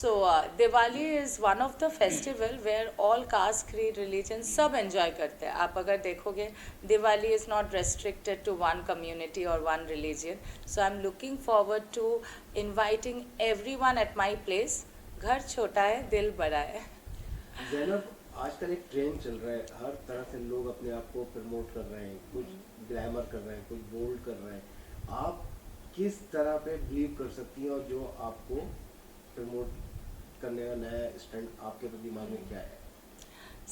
So Diwali is one of the festival where all caste, creed, religion सब enjoy करते हैं. आप अगर देखोगे Diwali is not restricted to one community or one religion. So I'm looking forward to inviting everyone at my place. घर छोटा है, दिल बड़ा है. जैनब, आजकल एक ट्रेंड चल रहा है, हर तरह से लोग अपने आप को प्रमोट कर रहे हैं, कुछ ग्लैमर कर रहे हैं, कुछ बोल्ड कर रहे हैं. आप किस तरह पे बिलीव कर सकती हैं और जो आपको प्रमोट करने का नया स्टैंड आपके तो दिमाग में क्या है?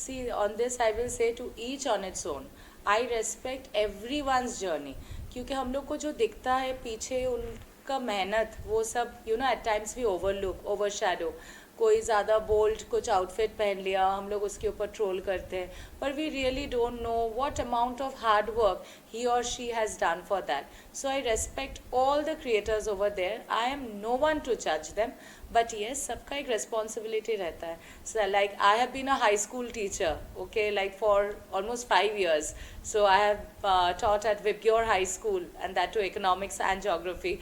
See, on this I will say to each on its own. I respect everyone's journey. क्योंकि हम लोग को जो दिखता है पीछे उनका मेहनत वो सब at times we overlook, overshadow. कोई ज़्यादा बोल्ड कुछ आउटफिट पहन लिया हम लोग उसके ऊपर ट्रोल करते हैं पर we really don't know what amount of hard work he or she has done for that. So I respect all the creators over there. I am no one to judge them. But yes, सबका एक responsibility रहता है. So like I have been a high school teacher, okay, like for almost 5 years. So I have taught at Vibgyor High School and that too economics and geography.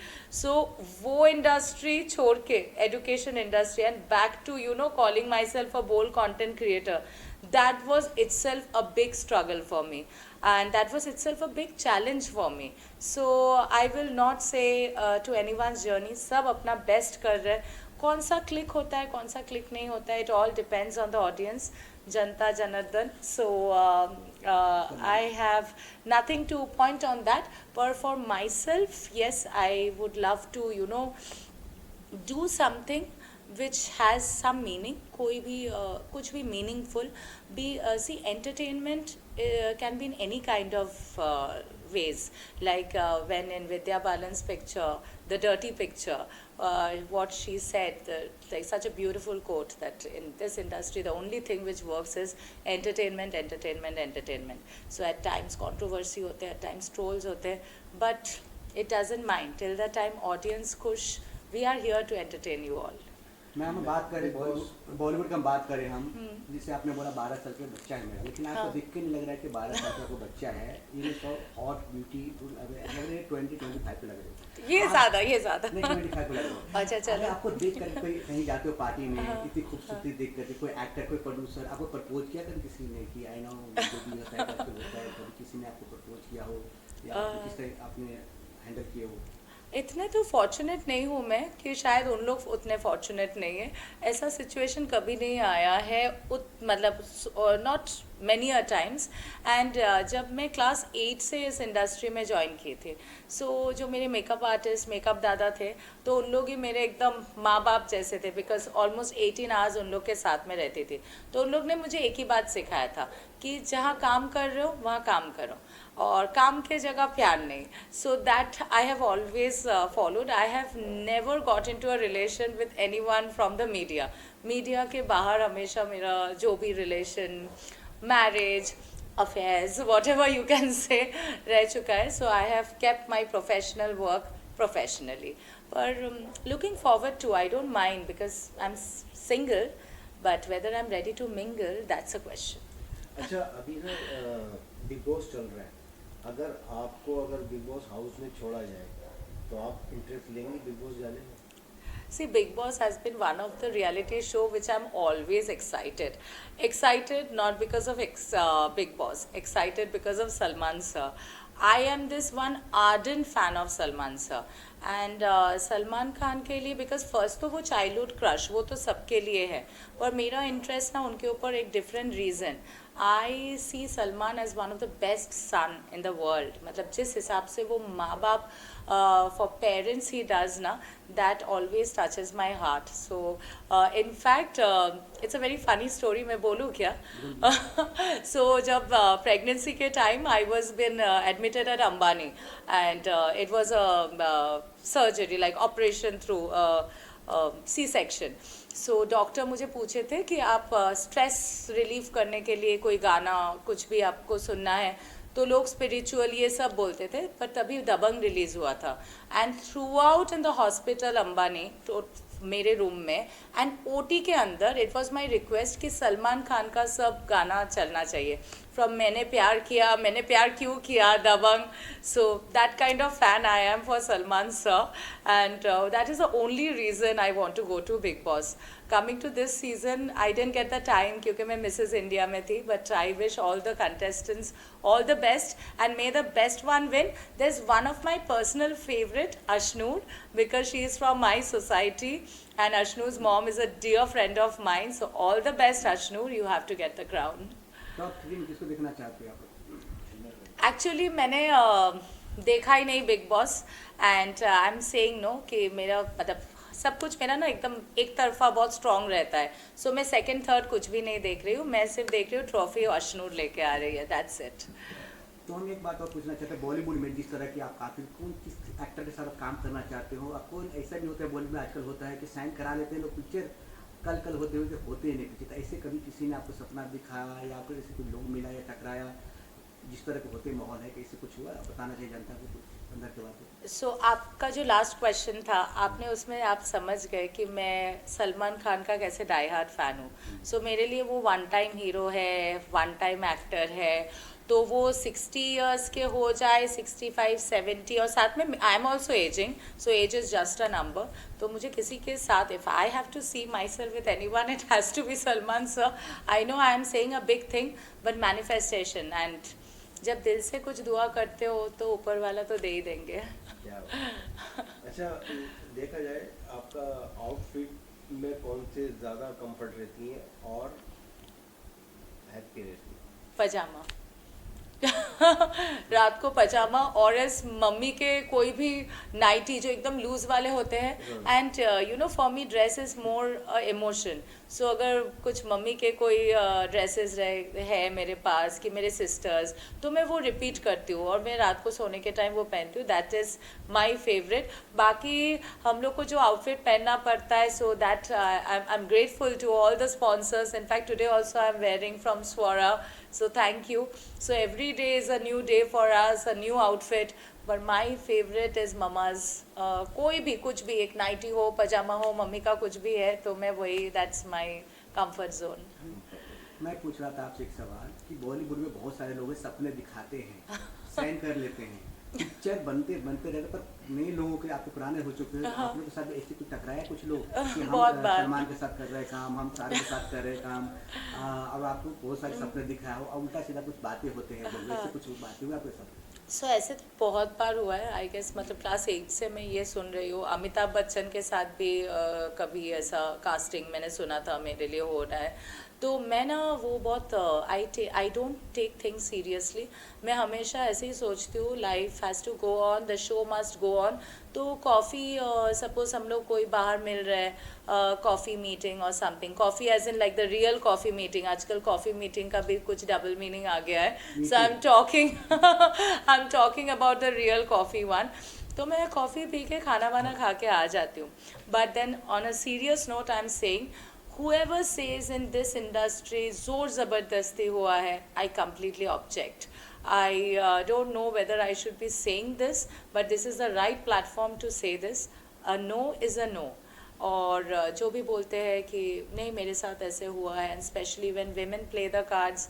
So वो industry छोड़ के education industry and back to calling myself a bold content creator. That was itself a big struggle for me and that was itself a big challenge for me. So I will not say to anyone's journey सब अपना best कर रहे हैं. कौन सा click होता है कौन सा क्लिक नहीं होता है, it all depends on the audience, जनता जनार्दन. So I have nothing to point on that, पर for myself yes I would love to do something which has some meaning, कोई भी कुछ भी meaningful be. See, entertainment can be in any kind of ways, like when in Vidya Balan's picture The Dirty Picture, what she said, like such a beautiful quote that in this industry the only thing which works is entertainment, entertainment, entertainment. So at times controversy होते हैं, at times trolls होते हैं, but it doesn't mind till the time audience खुश. We are here to entertain you all. Ma'am हम बात करें बॉलीवुड का बात करें हम, जिसे आपने बोला 12 साल का बच्चा है मेरा, लेकिन आपको देख के नहीं लग रहा है कि 12 साल का कोई बच्चा है. ये सो हॉट ब्यूटीफुल लग रहे हैं, 20-25 पे लग रहे हैं. ये ज़्यादा नहीं 25 पे लग रहे हैं. अच्छा चलो. आपको देख कर कोई कहीं जाते हो पार्टी में, इतनी खूबसूरती देख कर कोई एक्टर कोई प्रोड्यूसर आपको प्रपोज किया कभी किसी ने कि आई नो जो भी होता है कभी किसी ने आपको प्रपोज किया हो या किस तरह आपने हैंडल किया हो? इतने तो फॉर्चुनेट नहीं हूँ मैं कि शायद उन लोग उतने फॉर्चुनेट नहीं है. ऐसा सिचुएशन कभी नहीं आया है, मतलब not many a times. And जब मैं क्लास 8 से इस इंडस्ट्री में ज्वाइन की थी, सो जो मेरे मेकअप आर्टिस्ट मेकअप दादा थे तो उन लोग ही मेरे एकदम माँ बाप जैसे थे, बिकॉज ऑलमोस्ट 18 आवर्स उन लोग के साथ में रहती थी. तो उन लोग ने मुझे एक ही बात सिखाया था कि जहाँ काम कर रहे हो वहाँ काम करो और काम के जगह प्यार नहीं. So that I have always followed. I have never got into a relation with anyone from the media. Media के बाहर हमेशा मेरा जो भी relation, marriage, affairs, whatever you can say, रह चुका है. So I have kept my professional work professionally. पर looking forward to, I don't mind because I am single, but whether I am ready to mingle that's a question. अच्छा, अभी ना big boss चल रहा है. अगर बिग बॉस हाउस में छोड़ा जाए तो आप इंटरेस्ट लेंगे बिग बॉस जाने में? See, Big Boss has been one of the reality show which I'm always excited. Excited not because of Big Boss. Excited because of Salman sir. I am this one ardent fan of Salman sir. And Salman Khan के लिए because first तो वो childhood crush वो तो सबके लिए है, पर मेरा इंटरेस्ट ना उनके ऊपर एक different reason. I see Salman as one of the best son in the world. मतलब जिस हिसाब से वो माँ बाप फॉर पेरेंट्स ही डज ना, that always touches my heart. So in fact it's a very funny story. मैं बोलूँ क्या? सो जब प्रेगनेंसी के time I was been admitted at Ambani and it was a surgery like operation through C-section. सो doctor मुझे पूछे थे कि आप स्ट्रेस रिलीफ करने के लिए कोई गाना कुछ भी आपको सुनना है, तो लोग स्पिरिचुअल ये सब बोलते थे. पर तभी दबंग रिलीज़ हुआ था and through out in the hospital Ambani तो मेरे रूम में एंड OT के अंदर इट वॉज माई रिक्वेस्ट कि सलमान खान का सब गाना चलना चाहिए. फ्रॉम मैंने प्यार क्यों किया, दबंग. So that kind of fan I am for Salman sir, and that is the only reason I want to go to Big Boss. Coming to this season, I didn't get the time क्योंकि मैं Mrs. India में थी, but I wish all the contestants all the best and may the best one win. There's one of my personal favorite, Ashnoor, because she is from my society and Ashnoor's mom is a dear friend of mine. So all the best, Ashnoor. You have to get the crown. Top 3 में किसको देखना चाहते हैं आप? Actually मैंने देखा ही नहीं Bigg Boss and I am saying no कि मेरा मतलब सब कुछ मेरा ना एकदम एक तरफा बहुत स्ट्रांग रहता है. सो मैं सेकंड थर्ड कुछ भी नहीं देख रही हूँ. मैं सिर्फ देख रही हूँ ट्रॉफी अशनूर लेके आ रही है. That's it. तो हम एक बात और पूछना चाहते हैं, बॉलीवुड में जिस तरह की आप काफ़ी कौन किस एक्टर के साथ आप काम करना चाहते हो? आपको ऐसा भी होता है बॉलीवुड में आजकल होता है कि साइन करा लेते हैं लोग पिक्चर, कल होते हुए होते ही नहीं पिक्चर. तो ऐसे कभी किसी ने आपको सपना दिखाया या आपको ऐसे कोई लोग मिला या टकराया, जिस तरह के होते माहौल है कि ऐसे कुछ हुआ? बताना चाहिए जनता को कुछ अंदर के बात. सो आपका जो लास्ट क्वेश्चन था, आपने उसमें आप समझ गए कि मैं सलमान खान का कैसे डाई हार्ट फ़ैन हूँ. सो मेरे लिए वो वन टाइम हीरो है, वन टाइम एक्टर है. तो वो 60 इयर्स के हो जाए, 65, 70, और साथ में I am also ageing, so age is just a number. तो मुझे किसी के साथ if I have to see myself with anyone, it has to be Salman sir. I know I am saying a big thing, but manifestation, and जब दिल से कुछ दुआ करते हो तो ऊपर वाला तो दे ही देंगे. क्या बात. अच्छा, देखा जाए आपका आउटफिट में कौन से ज़्यादा कंफर्ट रहती हैं और हैप्पी रहती हैं? पजामा. रात को पजामा और इस मम्मी के कोई भी नाइटी जो एकदम लूज वाले होते हैं. And you know for me dress is more emotion. So अगर कुछ मम्मी के कोई ड्रेसेस है मेरे पास कि मेरे सिस्टर्स, तो मैं वो रिपीट करती हूँ और मैं रात को सोने के टाइम वो पहनती हूँ. That is my favourite. बाकी हम लोग को जो आउटफिट पहनना पड़ता है, so that I am grateful to all the sponsors. In fact today also I am wearing from Swara. So thank you. So every day is a new day for us, a new outfit. But my favorite is mama's. कोई भी कुछ भी, एक nightie हो, पजामा हो, mummy का कुछ भी है तो मैं वही, that's my comfort zone. मैं पूछ रहा था आपसे एक सवाल कि बॉलीवुड में बहुत सारे लोग सपने दिखाते हैं, साइन कर लेते हैं, पिक्चर बनते रहते, पर नए लोगों के आपके पुराने हो चुके हैं. आप लोगों के साथ ऐसे कुछ टकराया कुछ लोग कि हम सलमान के साथ कर रहे हैं काम, हम सारे के साथ कर रहे हैं काम, अब आपको बहुत सारे सपने दिखाया हो और उल्टा सीधा कुछ बातें होते हैं, ऐसे कुछ बातें हुई आपके साथ? सो ऐसे तो बहुत बार हुआ है. आई गेस मतलब क्लास 8 से मैं ये सुन रही हूँ. अमिताभ बच्चन के साथ भी कभी ऐसा कास्टिंग मैंने सुना था मेरे लिए हो रहा है. तो मैं ना वो बहुत I don't take things seriously. मैं हमेशा ऐसे ही सोचती हूँ life has to go on, the show must go on. तो कॉफ़ी सपोज हम लोग कोई बाहर मिल रहे हैं, कॉफ़ी मीटिंग और something, coffee as in like the real coffee meeting. आजकल कॉफ़ी मीटिंग का भी कुछ डबल मीनिंग आ गया है. So I am talking about the real coffee one. तो मैं कॉफ़ी पी के खाना वाना खा के आ जाती हूँ. But then on a serious note I am saying, whoever says in this industry जोर ज़बरदस्ती हुआ है, I completely object. I don't know whether I should be saying this, but this is the right platform to say this. A no is a no. और जो भी बोलते हैं कि नहीं मेरे साथ ऐसे हुआ है, and especially when women play the cards,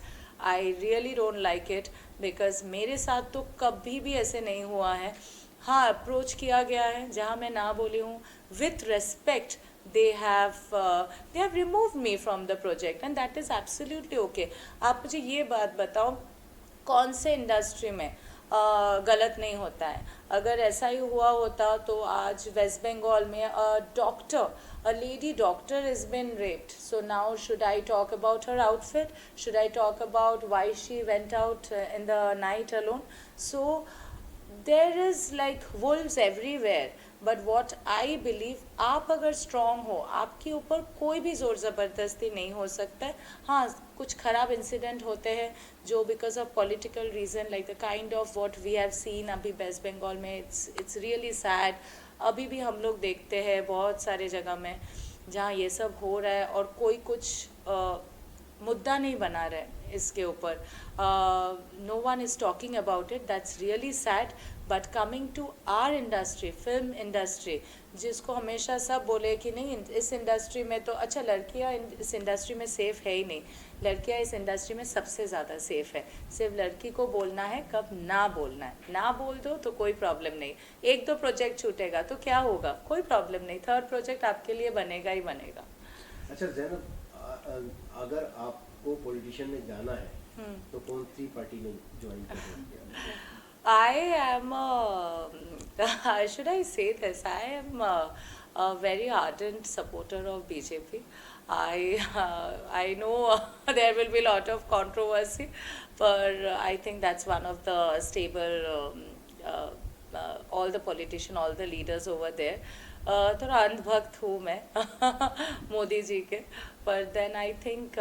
I really don't like it because मेरे साथ तो कभी भी ऐसे नहीं हुआ है. हाँ, अप्रोच किया गया है जहाँ मैं ना बोली हूँ, with respect. They have removed me from the project and that is absolutely okay. आप मुझे ये बात बताओ, कौन से इंडस्ट्री में गलत नहीं होता है? अगर ऐसा ही हुआ होता तो आज वेस्ट बंगाल में a lady doctor has been raped. So now should I talk about her outfit? Should I talk about why she went out in the night alone? So there is like wolves everywhere. But what I believe, आप अगर strong हो, आपके ऊपर कोई भी ज़ोर ज़बरदस्ती नहीं हो सकता है. हाँ, कुछ ख़राब इंसिडेंट होते हैं जो because of political reason, like the kind of what we have seen अभी वेस्ट बंगाल में. It's really sad. अभी भी हम लोग देखते हैं बहुत सारे जगह में जहाँ ये सब हो रहा है और कोई कुछ मुद्दा नहीं बना रहा है इसके ऊपर. No one is talking about it. That's really sad. But coming to our industry, film industry, जिसको हमेशा सब बोले कि नहीं इस इंडस्ट्री में तो अच्छा, लड़कियां इस इंडस्ट्री में सेफ़ है ही नहीं, लड़कियां इस इंडस्ट्री में सबसे ज़्यादा सेफ़ है। सिर्फ लड़की को बोलना है कब ना बोलना है, ना बोल दो तो कोई प्रॉब्लम नहीं, एक दो प्रोजेक्ट छूटेगा तो क्या होगा, कोई प्रॉब्लम नहीं, थर्ड प्रोजेक्ट आपके लिए बनेगा ही बनेगा। अच्छा ज़ैनब, अगर आपको पॉलिटिशियन में जाना है तो कौन सी पार्टी में ज्वाइन करेंगे? I am, should I say this? I am a very ardent supporter of BJP. I know there will be a lot of controversy, but I think that's one of the stable, all the politicians, all the leaders over there. थोड़ा अंधभक्त हूँ मैं मोदी जी के, पर then I think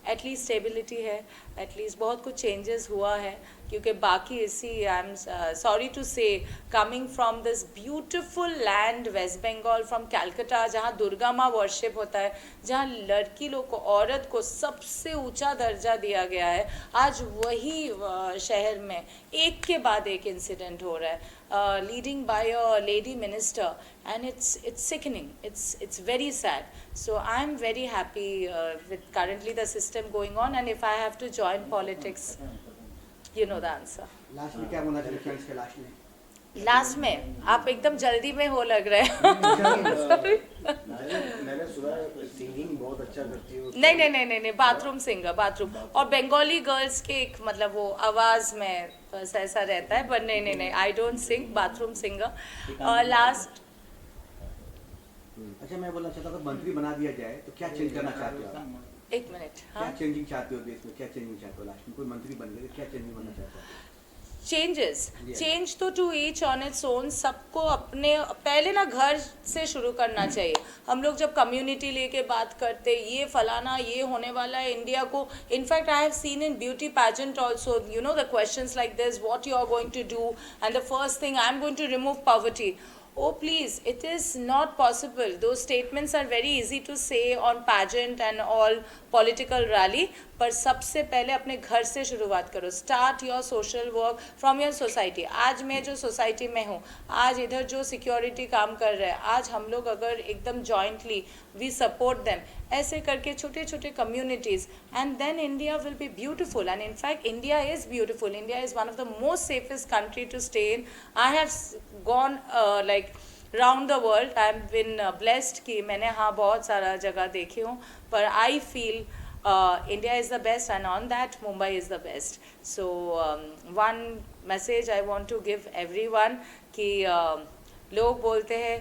at least stability है, at least बहुत कुछ changes हुआ है, क्योंकि बाकी इसी I am sorry to say coming from this beautiful land West Bengal, from Calcutta, जहाँ दुर्गा माँ वर्शिप होता है, जहाँ लड़की लोग को, औरत को सबसे ऊंचा दर्जा दिया गया है, आज वही शहर में एक के बाद एक इंसिडेंट हो रहा है, leading by a lady minister, and it's sickening, it's very sad. So I'm very happy with currently the system going on, and if I have to join politics, you know the answer. Last में क्या बोलना चाहिए friends के last में? Last में आप एकदम जल्दी में हो लग रहे हैं मैंने सुना है सिंगिंग बहुत अच्छा करती हो। नहीं, बाथरूम सिंगर, बाथरूम, और बंगाली गर्ल्स के एक मतलब वो आवाज़ में बस ऐसा रहता है, पर नहीं, I don't sing, bathroom singer. Last, अच्छा मैं बोलना चाहता हूँ, अगर मंत्री बना दिया जाए तो क्या चेंज करना चाहते हो आप? एक मिनट, क्या हाँ, चेंजिंग चाहते हो देश में, क्या चेंजिंग चाहते हो? लास्ट में कोई मंत्री बन गए तो क्या चेंजिंग बनना चाहते हो? चेंज तो to each on its own, सबको अपने पहले ना घर से शुरू करना चाहिए। हम लोग जब कम्युनिटी लेके बात करते, ये फलाना ये होने वाला है इंडिया को, in fact I have seen in beauty pageant also, you know the questions like this, what you are going to do, and the first thing I am going to remove poverty. Oh please, it is not possible. Those statements are very easy to say on pageant and all political rally, पर सबसे पहले अपने घर से शुरुआत करो। Start your social work from your society. आज मैं जो सोसाइटी में हूँ, आज इधर जो सिक्योरिटी काम कर रहा है, आज हम लोग अगर एकदम जॉइंटली वी सपोर्ट देम, ऐसे करके छोटे छोटे communities, and then India will be beautiful, and in fact India is beautiful, India is one of the most safest country to stay in. I have gone like round the world, I am been blessed कि मैंने हाँ बहुत सारा जगह देखी हूँ, पर I feel India is the best, and on that Mumbai is the best. So one message I want to give everyone कि लोग बोलते हैं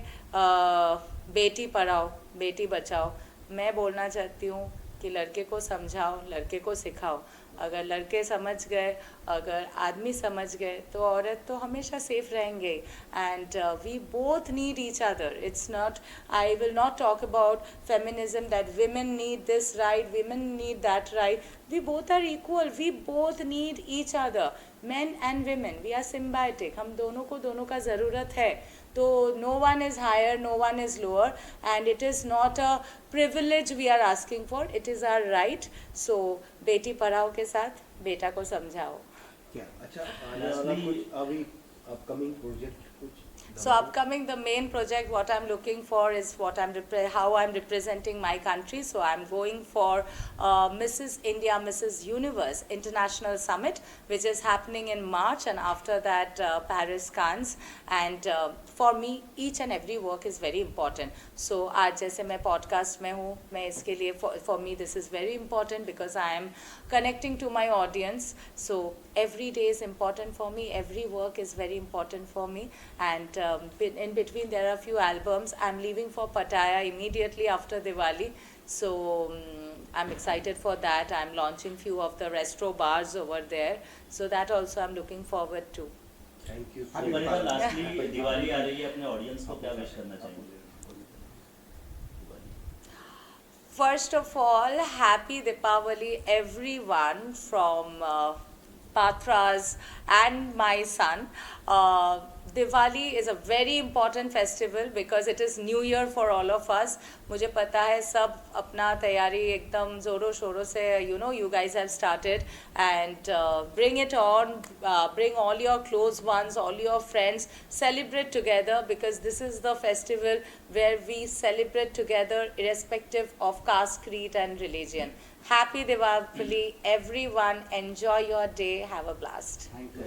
बेटी पढ़ाओ बेटी बचाओ, मैं बोलना चाहती हूँ कि लड़के को समझाओ, लड़के को सिखाओ। अगर लड़के समझ गए, अगर आदमी समझ गए, तो औरत तो हमेशा सेफ रहेंगे। And we both need each other. It's not, I will not talk about feminism that women need this right, women need that right. We both are equal, we both need each other, men and women, we are symbiotic, हम दोनों को दोनों का ज़रूरत है। तो no one is higher, no one is lower, and it is not a privilege we are asking for, it is our right. So Beti Padhao के साथ बेटा को समझाओ। क्या अच्छा, आने वाला कुछ अभी अपकमिंग प्रोजेक्ट कुछ? So upcoming, the main project what I'm looking for is what how I'm representing my country. So I'm going for Mrs. India, Mrs. Universe International Summit, which is happening in March, and after that Paris, Cannes. And for me, each and every work is very important. So आज जैसे मैं podcast में हूँ, मैं इसके लिए for me this is very important because I am connecting to my audience. So every day is important for me, every work is very important for me, and in between there are few albums. I'm leaving for Pattaya immediately after Diwali, so I'm excited for that. I'm launching few of the resto bars over there, so that also I'm looking forward to. Thank you. Lastly Diwali आ रही है, अपने audience को क्या wish करना चाहेंगे? First of all, happy Deepavali everyone from Pathras, and my son. Diwali is a very important festival because it is New Year for all of us. मुझे पता है सब अपना तैयारी एकदम ज़ोरों शोरों से you guys have started and bring it on, bring all your close ones, all your friends, celebrate together because this is the festival where we celebrate together irrespective of caste, creed and religion. Happy Diwali everyone, enjoy your day, have a blast. Thank you.